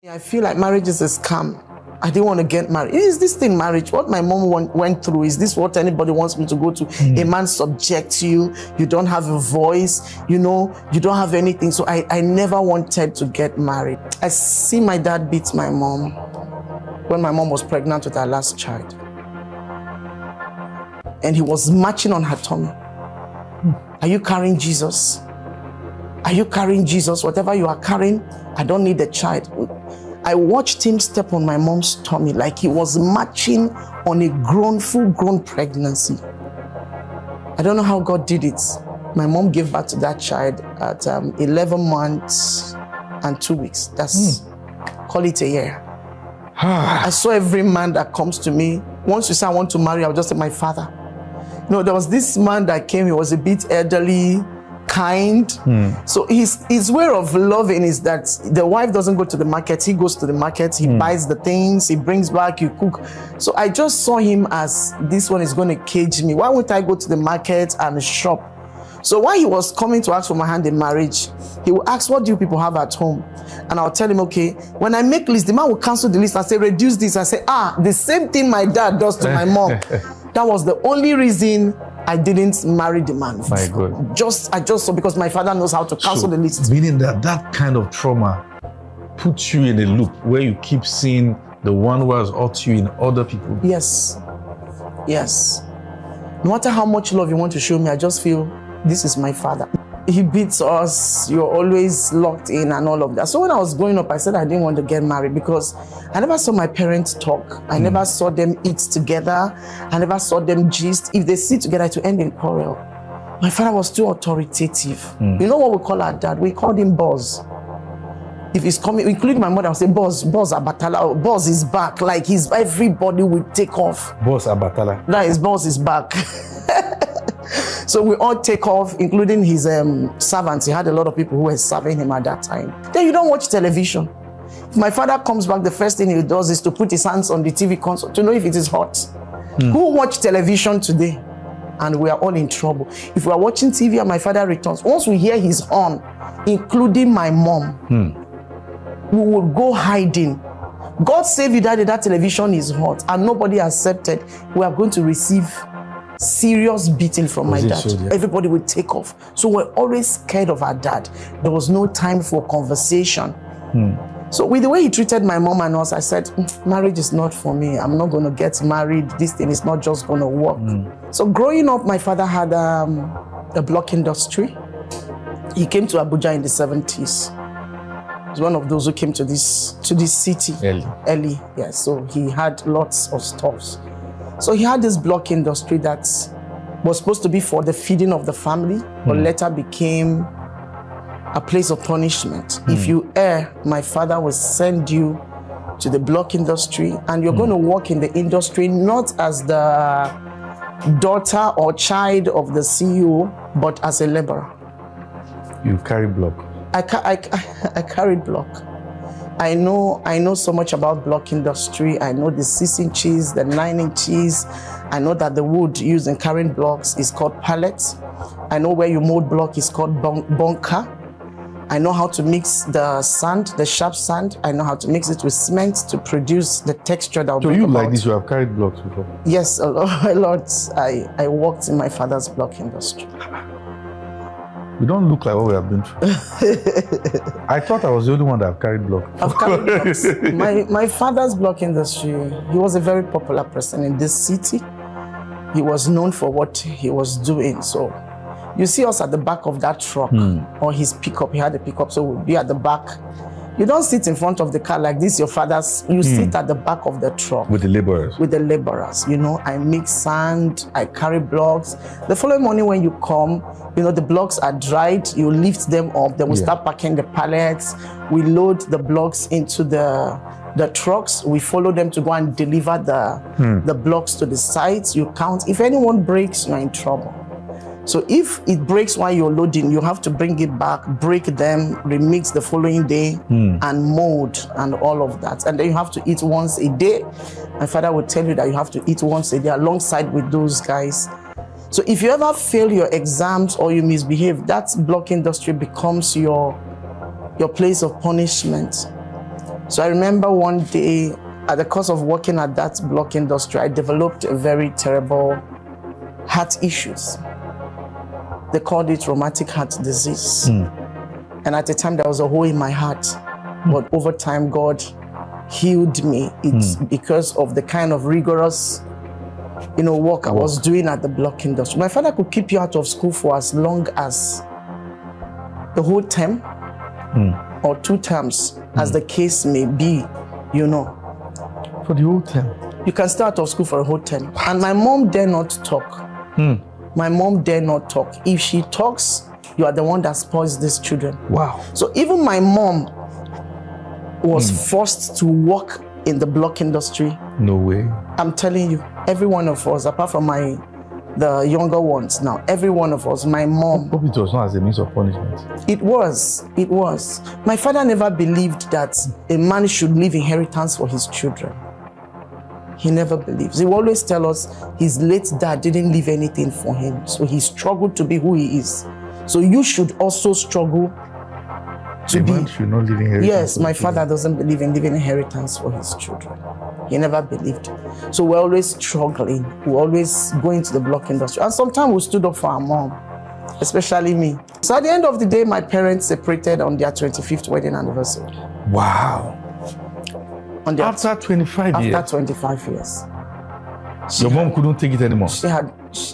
I feel like marriage is a scam. I didn't want to get married. Is this thing marriage? What my mom went through, is this what anybody wants me to go to? A man subjects you, you don't have a voice, you know, you don't have anything. So I never wanted to get married. I see my dad beat my mom when my mom was pregnant with her last child. And he was marching on her tummy. Are you carrying Jesus? Are you carrying Jesus? Whatever you are carrying, I don't need a child. I watched him step on my mom's tummy like he was marching on a full-grown pregnancy. I don't know how God did it. My mom gave birth to that child at 11 months and 2 weeks. That's, call it a year. I saw every man that comes to me. Once you say I want to marry, I'll just say my father. No, there was this man that came, he was a bit elderly, kind. So his way of loving is that the wife doesn't go to the market, he goes to the market, he buys the things, he brings back, you cook. So I just saw him as, this one is going to cage me. Why won't I go to the market and shop? So while he was coming to ask for my hand in marriage, he will ask, what do you people have at home? And I'll tell him, okay, when I make list, the man will cancel the list and say, reduce this. I say, the same thing my dad does to my mom. That was the only reason I didn't marry the man. My God. I just saw, because my father knows how to cancel the list. Meaning that kind of trauma puts you in a loop where you keep seeing the one who has hurt you in other people. Yes. Yes. No matter how much love you want to show me, I just feel this is my father. He beats us, you're always locked in and all of that. So when I was growing up, I said I didn't want to get married because I never saw my parents talk. I never saw them eat together. I never saw them gist. If they sit together, to end in quarrel. My father was too authoritative. You know what we call our dad? We called him boss. If he's coming, including my mother, I'll say, boss Abatala, boss is back. Like everybody will take off. Boss Abatala. That is, boss is back. So we all take off, including his servants. He had a lot of people who were serving him at that time. Then you don't watch television. If my father comes back, the first thing he does is to put his hands on the TV console to know if it is hot. Who watch television today? And we are all in trouble. If we are watching TV and my father returns, once we hear his horn, including my mom, we will go hiding. God save you, daddy, that television is hot and nobody accepted. We are going to receive serious beating from my dad. Everybody would take off. So we're always scared of our dad. There was no time for conversation. So with the way he treated my mom and us, I said, marriage is not for me. I'm not going to get married. This thing is not just going to work. So growing up, my father had a block industry. He came to Abuja in the 70s. He was one of those who came to this city early. Yeah, so he had lots of stuffs. So he had this block industry that was supposed to be for the feeding of the family, but later became a place of punishment. If you err, my father will send you to the block industry and you're going to work in the industry not as the daughter or child of the CEO, but as a laborer. You carry block? I carried block. I know so much about block industry. I know the 6-inches, the 9-inches. I know that the wood used in carrying blocks is called pallets. I know where you mold block is called bunker. I know how to mix the sand, the sharp sand. I know how to mix it with cement to produce the texture that will So bring you about. like this, you have carried blocks before? Yes, a lot. I worked in my father's block industry. We don't look like what we have been through. I thought I was the only one that have carried block. I've carried blocks. My father's block industry, he was a very popular person in this city. He was known for what he was doing. So you see us at the back of that truck or his pickup. He had a pickup, so we'll be at the back. You don't sit in front of the car like this, your father's. You sit at the back of the truck. With the laborers? With the laborers. You know, I mix sand, I carry blocks. The following morning when you come, you know, the blocks are dried, you lift them up, then we start packing the pallets. We load the blocks into the trucks. We follow them to go and deliver the blocks to the sites. You count. If anyone breaks, you're in trouble. So if it breaks while you're loading, you have to bring it back, break them, remix the following day, and mold and all of that. And then you have to eat once a day. My father would tell you that you have to eat once a day alongside with those guys. So if you ever fail your exams or you misbehave, that block industry becomes your place of punishment. So I remember one day, at the course of working at that block industry, I developed a very terrible heart issues. They called it rheumatic heart disease. And at the time, there was a hole in my heart. But over time, God healed me. It's because of the kind of rigorous, work I was doing at the block industry. My father could keep you out of school for as long as the whole term or 2 terms, as the case may be, For the whole term? You can stay out of school for a whole term. And my mom dare not talk. My mom dare not talk. If she talks, you are the one that spoils these children. Wow. So even my mom was forced to work in the block industry. No way. I'm telling you, every one of us, apart from the younger ones now, every one of us, my mom. Hope it was not as a means of punishment. It was. My father never believed that a man should leave inheritance for his children. He never believes. He will always tell us his late dad didn't leave anything for him. So he struggled to be who he is. So you should also struggle to be. Man should not leave inheritance. Yes, my father doesn't believe in leaving inheritance for his children. He never believed. So we're always struggling. We're always going to the block industry. And sometimes we stood up for our mom, especially me. So at the end of the day, my parents separated on their 25th wedding anniversary. Wow. After 25 years? After 25 years. Your mom couldn't take it anymore?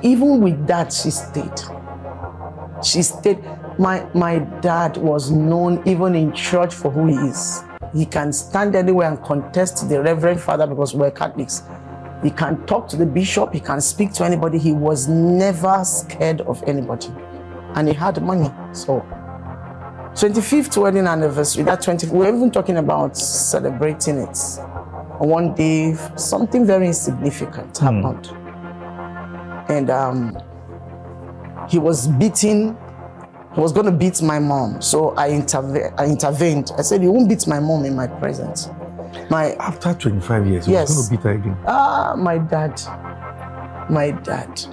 Even with that, she stayed. She stayed. My dad was known even in church for who he is. He can stand anywhere and contest the Reverend Father because we're Catholics. He can talk to the bishop. He can speak to anybody. He was never scared of anybody. And he had money. So 25th wedding anniversary, we're even talking about celebrating it. One day, something very insignificant happened. And he was going to beat my mom. So I intervened. I said, you won't beat my mom in my presence. After 25 years, you were going to beat her again? My dad.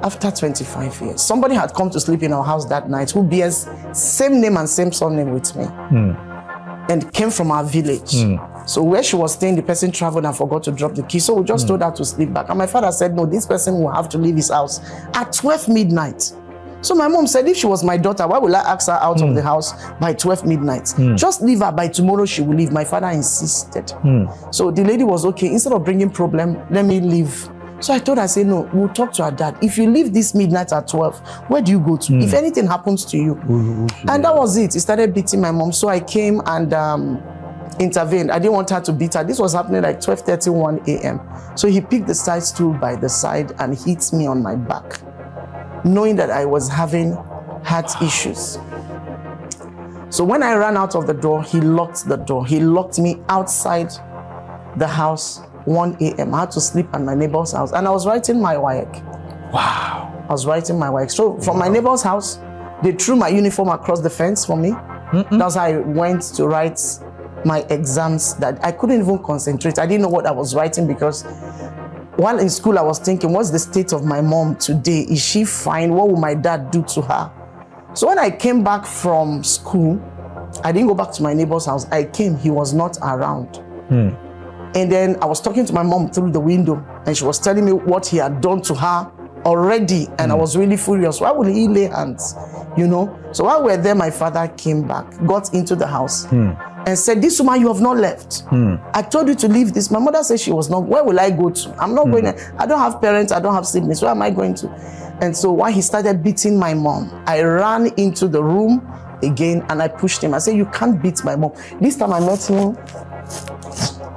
After 25 years, somebody had come to sleep in our house that night who bears same name and same surname with me and came from our village. So where she was staying, the person traveled and forgot to drop the key. So we just told her to sleep back. And my father said, no, this person will have to leave his house at 12 midnight. So my mom said, if she was my daughter, why would I ask her out of the house by 12 midnight? Just leave her, by tomorrow she will leave. My father insisted. So the lady was okay. Instead of bringing problem, let me leave. So I told her, I said, no, we'll talk to her dad. If you leave this midnight at 12, where do you go to? If anything happens to you. And that was it. He started beating my mom. So I came and intervened. I didn't want her to beat her. This was happening like 12:31 a.m. So he picked the side stool by the side and hit me on my back, knowing that I was having heart issues. So when I ran out of the door, he locked the door. He locked me outside the house, 1 a.m. I had to sleep at my neighbor's house. And I was writing my WAEC. Wow. I was writing my WAEC. So from my neighbor's house, they threw my uniform across the fence for me. That's how I went to write my exams that I couldn't even concentrate. I didn't know what I was writing because while in school, I was thinking, what's the state of my mom today? Is she fine? What will my dad do to her? So when I came back from school, I didn't go back to my neighbor's house. I came, he was not around. And then I was talking to my mom through the window and she was telling me what he had done to her already. And I was really furious. Why would he lay hands? So while we were there, my father came back, got into the house and said, this woman, you have not left. I told you to leave this. My mother said she was not. Where will I go to? I'm not going to. I don't have parents. I don't have siblings. Where am I going to? And so while he started beating my mom, I ran into the room again and I pushed him. I said, you can't beat my mom. This time I met him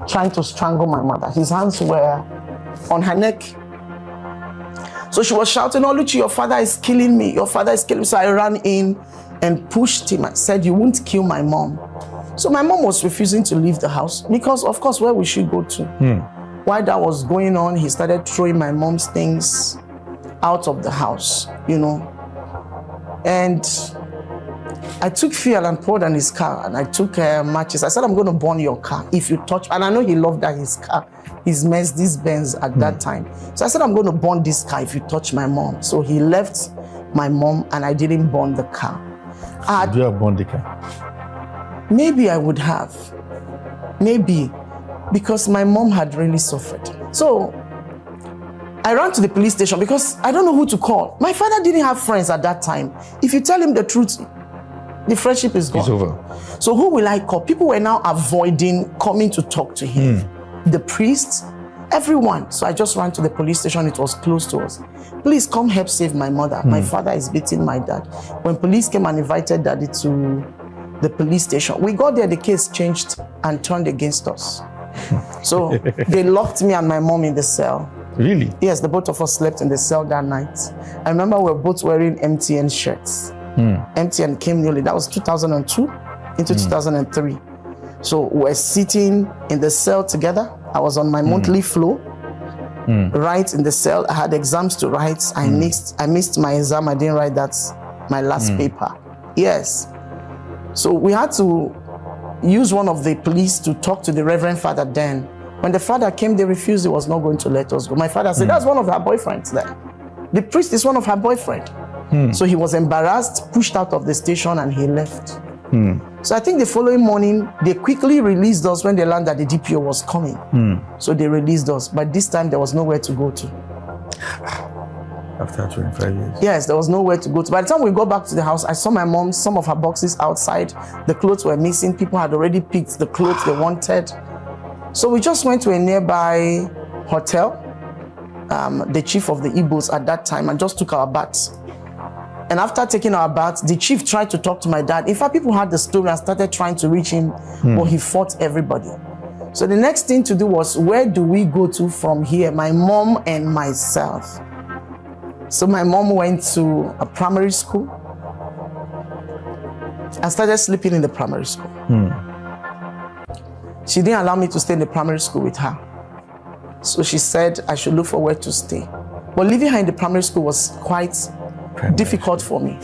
trying to strangle my mother. His hands were on her neck. So she was shouting, oh, Luchi, your father is killing me. Your father is killing me. So I ran in and pushed him and said, you won't kill my mom. So my mom was refusing to leave the house because, of course, where would she go to? While that was going on, he started throwing my mom's things out of the house, And I took fuel and poured on his car, and I took matches. I said, I'm going to burn your car if you touch. And I know he loved that his car, his Mercedes-Benz at that time. So I said, I'm going to burn this car if you touch my mom. So he left my mom, and I didn't burn the car. Did you have burned the car? Maybe I would have. Maybe because my mom had really suffered. So I ran to the police station because I don't know who to call. My father didn't have friends at that time. If you tell him the truth, the friendship is gone. It's over. So who will I call? People were now avoiding coming to talk to him. The priests, everyone. So I just ran to the police station. It was close to us. Please come help save my mother. My father is beating my dad. When police came and invited daddy to the police station, we got there, the case changed and turned against us. So they locked me and my mom in the cell. Really? Yes, the both of us slept in the cell that night. I remember we were both wearing MTN shirts. MTN came newly. That was 2002 into 2003. So we're sitting in the cell together. I was on my monthly flow, right in the cell. I had exams to write. I missed my exam. I didn't write that, my last paper. Yes. So we had to use one of the police to talk to the Reverend Father then. When the father came, they refused. He was not going to let us go. My father said, that's one of her boyfriends there. The priest is one of her boyfriend. So he was embarrassed, pushed out of the station, and he left. So I think the following morning, they quickly released us when they learned that the DPO was coming. So they released us. But this time, there was nowhere to go to. After 25 years? Yes, there was nowhere to go to. By the time we got back to the house, I saw my mom, some of her boxes outside. The clothes were missing. People had already picked the clothes they wanted. So we just went to a nearby hotel, the chief of the Igbos at that time, and just took our baths. And after taking our baths, the chief tried to talk to my dad. In fact, people had the story and started trying to reach him, but he fought everybody. So the next thing to do was, where do we go to from here? My mom and myself. So my mom went to a primary school and started sleeping in the primary school. She didn't allow me to stay in the primary school with her. So she said I should look for where to stay. But leaving her in the primary school was quite difficult for me.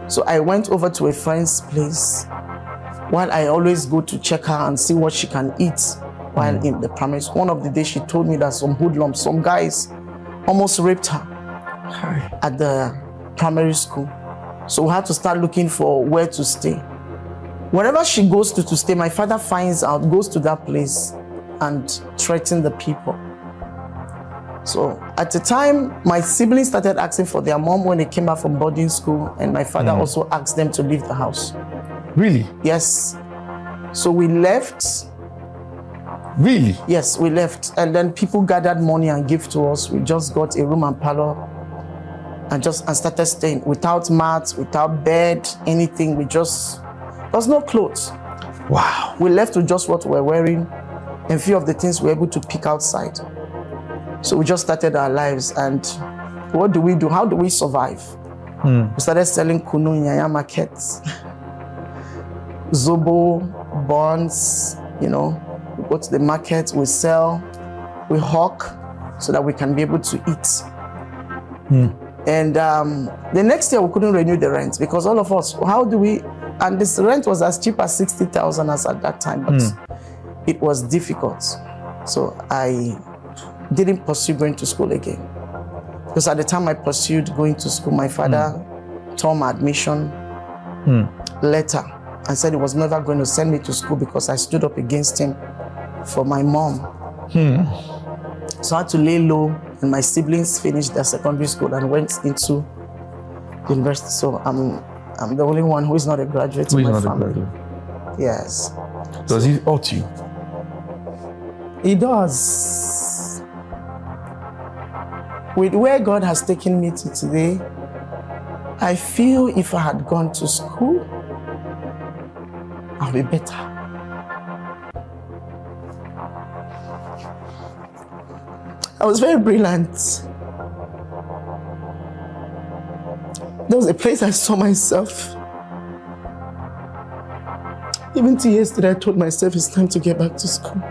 So I went over to a friend's place while I always go to check her and see what she can eat while in the primary school. One of the days she told me that some hoodlums, some guys almost raped her at the primary school. So we had to start looking for where to stay. Wherever she goes to stay, my father finds out, goes to that place and threatens the people. So at the time, my siblings started asking for their mom when they came back from boarding school, and my father also asked them to leave the house. Really? Yes. So we left. Really? Yes, we left. And then people gathered money and gave to us. We just got a room and parlor and started staying without mats, without bed, anything. There was no clothes. Wow. We left with just what we were wearing and few of the things we were able to pick outside. So we just started our lives, and what do we do? How do we survive? We started selling kunu in Yaya markets, zobo, buns, we go to the market, we sell, we hawk so that we can be able to eat. And the next year we couldn't renew the rent because all of us, and this rent was as cheap as 60,000 as at that time, but it was difficult. So I didn't pursue going to school again. Because at the time I pursued going to school, my father tore my admission letter and said he was never going to send me to school because I stood up against him for my mom. So I had to lay low, and my siblings finished their secondary school and went into university. So I'm the only one who is not a graduate in my family. Yes. Does he hurt you? He does. With where God has taken me to today, I feel if I had gone to school, I'll be better. I was very brilliant. There was a place I saw myself. Even till yesterday, I told myself it's time to get back to school.